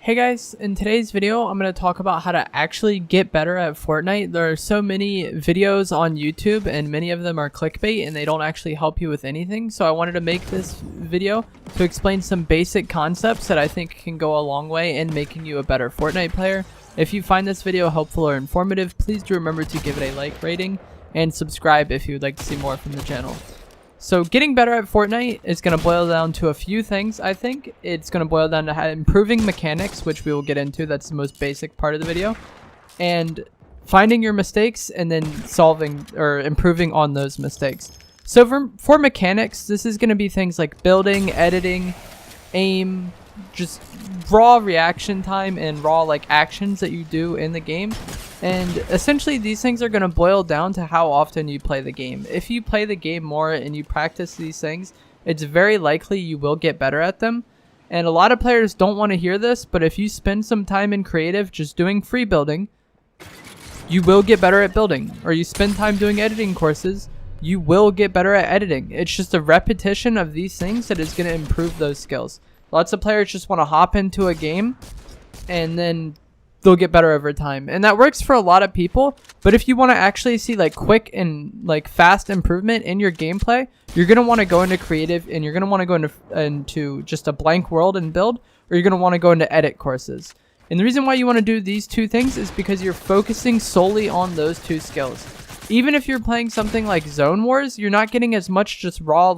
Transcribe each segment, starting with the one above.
Hey guys, in today's video, I'm going to talk about how to actually get better at Fortnite. There are so many videos on YouTube and many of them are clickbait and they don't actually help you with anything. So I wanted to make this video to explain some basic concepts that I think can go a long way in making you a better Fortnite player. If you find this video helpful or informative, please do remember to give it a like rating and subscribe if you would like to see more from the channel. So getting better at Fortnite is going to boil down to a few things, I think. It's going to boil down to improving mechanics, which we will get into. That's the most basic part of the video. And finding your mistakes and then solving or improving on those mistakes. So for mechanics, this is going to be things like building, editing, aim, just raw reaction time and raw actions that you do in the game. And essentially these things are going to boil down to how often you play the game. If you play the game more and you practice these things, it's very likely you will get better at them. And a lot of players don't want to hear this, but if you spend some time in creative just doing free building, you will get better at building. Or you spend time doing editing courses, you will get better at editing. It's just a repetition of these things that is going to improve those skills. Lots of players just want to hop into a game and then they'll get better over time. And that works for a lot of people. But if you want to actually see quick and fast improvement in your gameplay, you're going to want to go into creative and you're going to want to go into just a blank world and build, or you're going to want to go into edit courses. And the reason why you want to do these two things is because you're focusing solely on those two skills. Even if you're playing something like Zone Wars, you're not getting as much just raw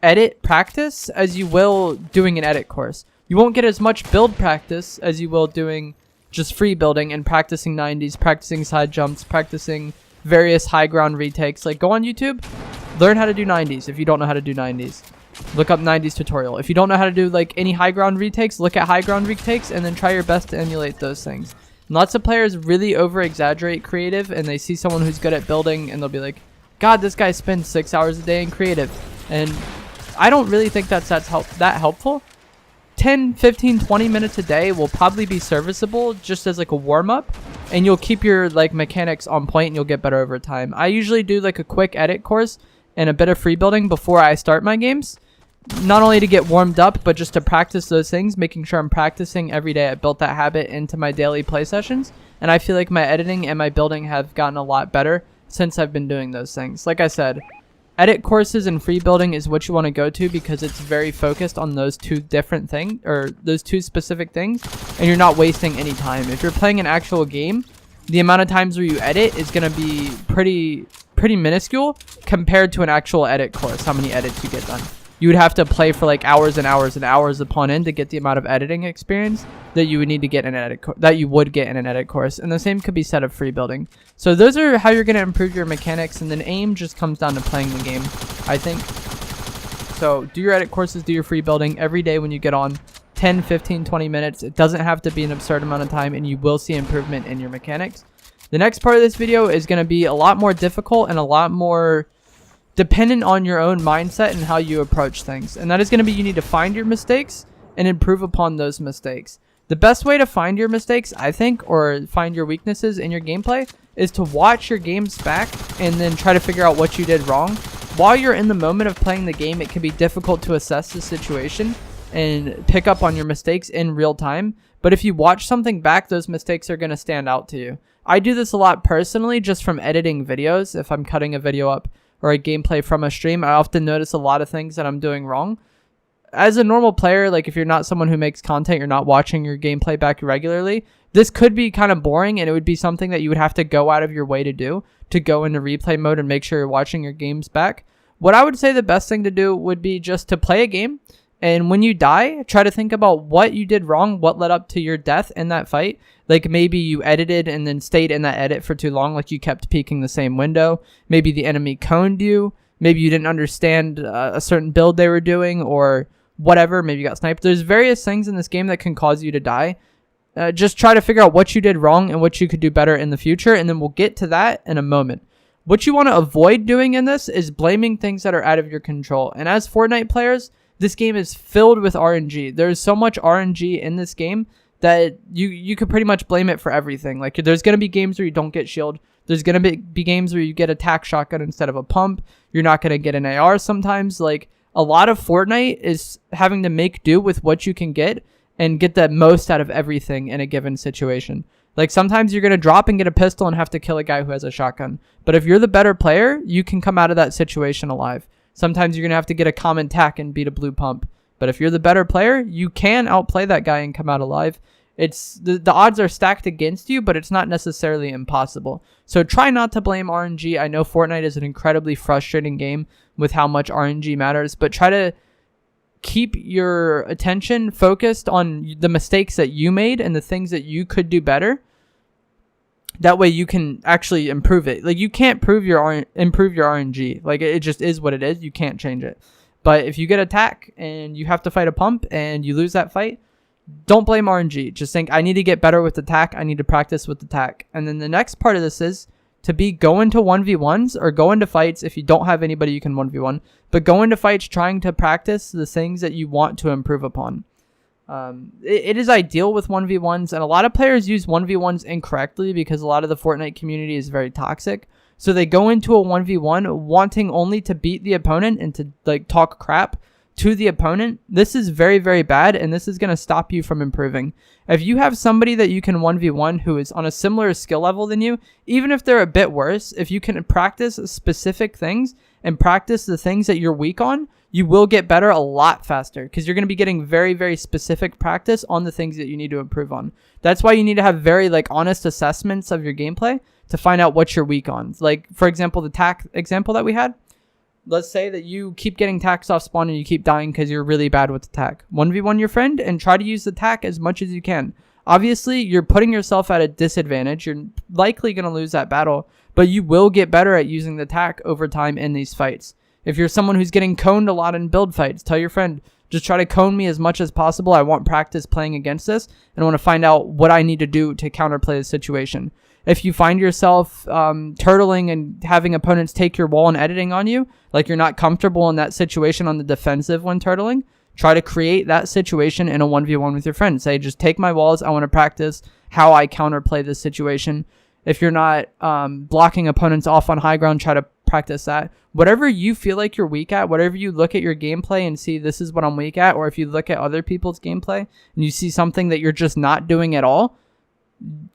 edit practice as you will doing an edit course. You won't get as much build practice as you will doing just free building and practicing 90s, practicing side jumps, practicing various high ground retakes. Go on YouTube, learn how to do 90s if you don't know how to do 90s. Look up 90s tutorial. If you don't know how to do any high ground retakes, look at high ground retakes and then try your best to emulate those things. And lots of players really over exaggerate creative and they see someone who's good at building and they'll be like, God, this guy spends 6 hours a day in creative. And I don't really think that's that helpful. 10, 15, 20 minutes a day will probably be serviceable just as a warm-up, and you'll keep your mechanics on point and you'll get better over time. I usually do a quick edit course and a bit of free building before I start my games, not only to get warmed up but just to practice those things, making sure I'm practicing every day. I built that habit into my daily play sessions, and I feel like my editing and my building have gotten a lot better since I've been doing those things. Like I said, edit courses and free building is what you want to go to because it's very focused on those two different things, or those two specific things, and you're not wasting any time. If you're playing an actual game, the amount of times where you edit is going to be pretty minuscule compared to an actual edit course, how many edits you get done. You would have to play for hours and hours and hours upon end to get the amount of editing experience that you would need to get in an edit course, and the same could be said of free building. So those are how you're going to improve your mechanics, and then aim just comes down to playing the game, I think. So do your edit courses, do your free building every day when you get on. 10, 15, 20 minutes. It doesn't have to be an absurd amount of time, and you will see improvement in your mechanics. The next part of this video is going to be a lot more difficult and a lot more dependent on your own mindset and how you approach things. And that is going to be, you need to find your mistakes and improve upon those mistakes. The best way to find your mistakes, I think, or find your weaknesses in your gameplay, is to watch your games back and then try to figure out what you did wrong. While you're in the moment of playing the game, it can be difficult to assess the situation and pick up on your mistakes in real time. But if you watch something back, those mistakes are going to stand out to you. I do this a lot personally just from editing videos. If I'm cutting a video up or a gameplay from a stream, I often notice a lot of things that I'm doing wrong. As a normal player, if you're not someone who makes content, you're not watching your gameplay back regularly, this could be kind of boring, and it would be something that you would have to go out of your way to do, to go into replay mode and make sure you're watching your games back. What I would say the best thing to do would be just to play a game, and when you die, try to think about what you did wrong, what led up to your death in that fight. Maybe you edited and then stayed in that edit for too long, you kept peeking the same window. Maybe the enemy coned you. Maybe you didn't understand a certain build they were doing, or whatever. Maybe you got sniped. There's various things in this game that can cause you to die. Just try to figure out what you did wrong and what you could do better in the future, and then we'll get to that in a moment. What you want to avoid doing in this is blaming things that are out of your control. And as Fortnite players, this game is filled with RNG. There's so much RNG in this game that you could pretty much blame it for everything. There's going to be games where you don't get shield. There's going to be games where you get attack shotgun instead of a pump. You're not going to get an AR sometimes. A lot of Fortnite is having to make do with what you can get and get the most out of everything in a given situation. Like sometimes you're going to drop and get a pistol and have to kill a guy who has a shotgun. But if you're the better player, you can come out of that situation alive. Sometimes you're going to have to get a common tack and beat a blue pump. But if you're the better player, you can outplay that guy and come out alive. It's the odds are stacked against you, but it's not necessarily impossible. So try not to blame RNG. I know Fortnite is an incredibly frustrating game with how much RNG matters, but try to keep your attention focused on the mistakes that you made and the things that you could do better. That way you can actually improve it. Like you can't improve your RNG. Like it just is what it is. You can't change it. But if you get attack and you have to fight a pump and you lose that fight, don't blame RNG. Just think, I need to get better with attack. I need to practice with attack. And then the next part of this is to go into 1v1s or go into fights if you don't have anybody you can 1v1. But go into fights trying to practice the things that you want to improve upon. It is ideal with 1v1s, and a lot of players use 1v1s incorrectly because a lot of the Fortnite community is very toxic. So they go into a 1v1 wanting only to beat the opponent and to like talk crap to the opponent. This is very, very bad, and this is going to stop you from improving. If you have somebody that you can 1v1 who is on a similar skill level than you, even if they're a bit worse, if you can practice specific things and practice the things that you're weak on, you will get better a lot faster because you're going to be getting very, very specific practice on the things that you need to improve on. That's why you need to have very like honest assessments of your gameplay to find out what you're weak on. Like, for example, the tack example that we had. Let's say that you keep getting tacks off spawn and you keep dying because you're really bad with attack. 1v1 your friend and try to use the tack as much as you can. Obviously, you're putting yourself at a disadvantage. You're likely going to lose that battle, but you will get better at using the tack over time in these fights. If you're someone who's getting coned a lot in build fights, tell your friend, just try to cone me as much as possible. I want practice playing against this, and I want to find out what I need to do to counterplay the situation. If you find yourself turtling and having opponents take your wall and editing on you, like you're not comfortable in that situation on the defensive when turtling, try to create that situation in a 1v1 with your friend. Say, just take my walls. I want to practice how I counterplay this situation. If you're not blocking opponents off on high ground, try to practice that. Whatever you feel like you're weak at, whatever you look at your gameplay and see this is what I'm weak at, or if you look at other people's gameplay and you see something that you're just not doing at all,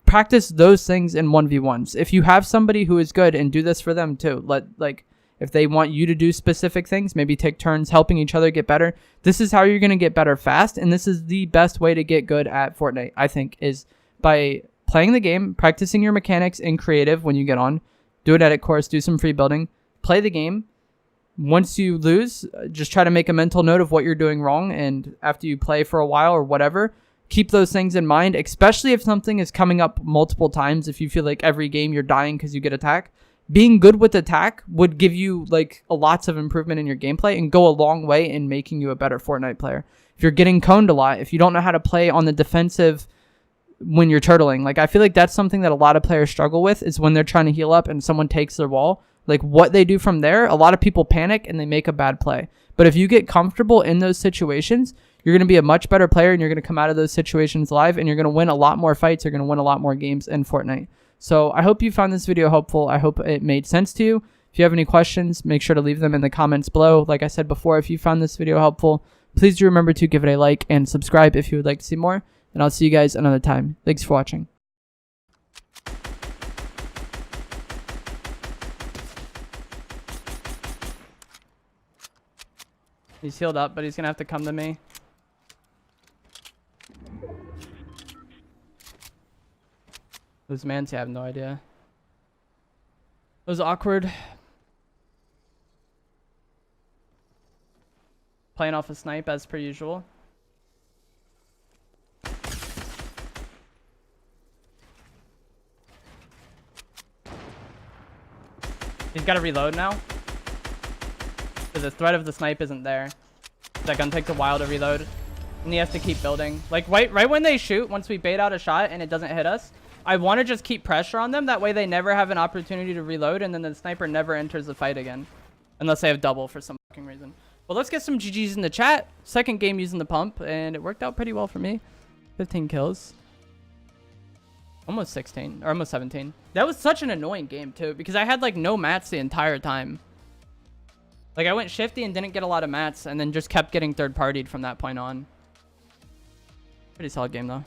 practice those things in 1v1s. If you have somebody who is good, and do this for them too. If they want you to do specific things, maybe take turns helping each other get better. This is how you're going to get better fast, and this is the best way to get good at Fortnite, I think, is by playing the game, practicing your mechanics in creative when you get on, do an edit course, do some free building, play the game. Once you lose, just try to make a mental note of what you're doing wrong, and after you play for a while or whatever, keep those things in mind, especially if something is coming up multiple times. If you feel like every game you're dying because you get attack, being good with attack would give you like lots of improvement in your gameplay and go a long way in making you a better Fortnite player. If you're getting coned a lot, if you don't know how to play on the defensive when you're turtling, like I feel like that's something that a lot of players struggle with, is when they're trying to heal up and someone takes their wall. Like what they do from there, a lot of people panic and they make a bad play. But if you get comfortable in those situations, you're going to be a much better player, and you're going to come out of those situations live, and you're going to win a lot more fights. You're going to win a lot more games in Fortnite. So I hope you found this video helpful. I hope it made sense to you. If you have any questions, make sure to leave them in the comments below. Like I said before, if you found this video helpful, please do remember to give it a like and subscribe if you would like to see more. And I'll see you guys another time. Thanks for watching. He's healed up, but he's going to have to come to me. Those mans, I have no idea. It was awkward. Playing off a snipe as per usual. He's got to reload now. Because the threat of the snipe isn't there. That gun takes a while to reload. And he has to keep building. Like right when they shoot, once we bait out a shot and it doesn't hit us, I want to just keep pressure on them. That way they never have an opportunity to reload, and then the sniper never enters the fight again. Unless they have double for some fucking reason. Well, let's get some GGs in the chat. Second game using the pump, and it worked out pretty well for me. 15 kills. Almost 16, or almost 17. That was such an annoying game, too, because I had, like, no mats the entire time. Like, I went shifty and didn't get a lot of mats, and then just kept getting third-partied from that point on. Pretty solid game though.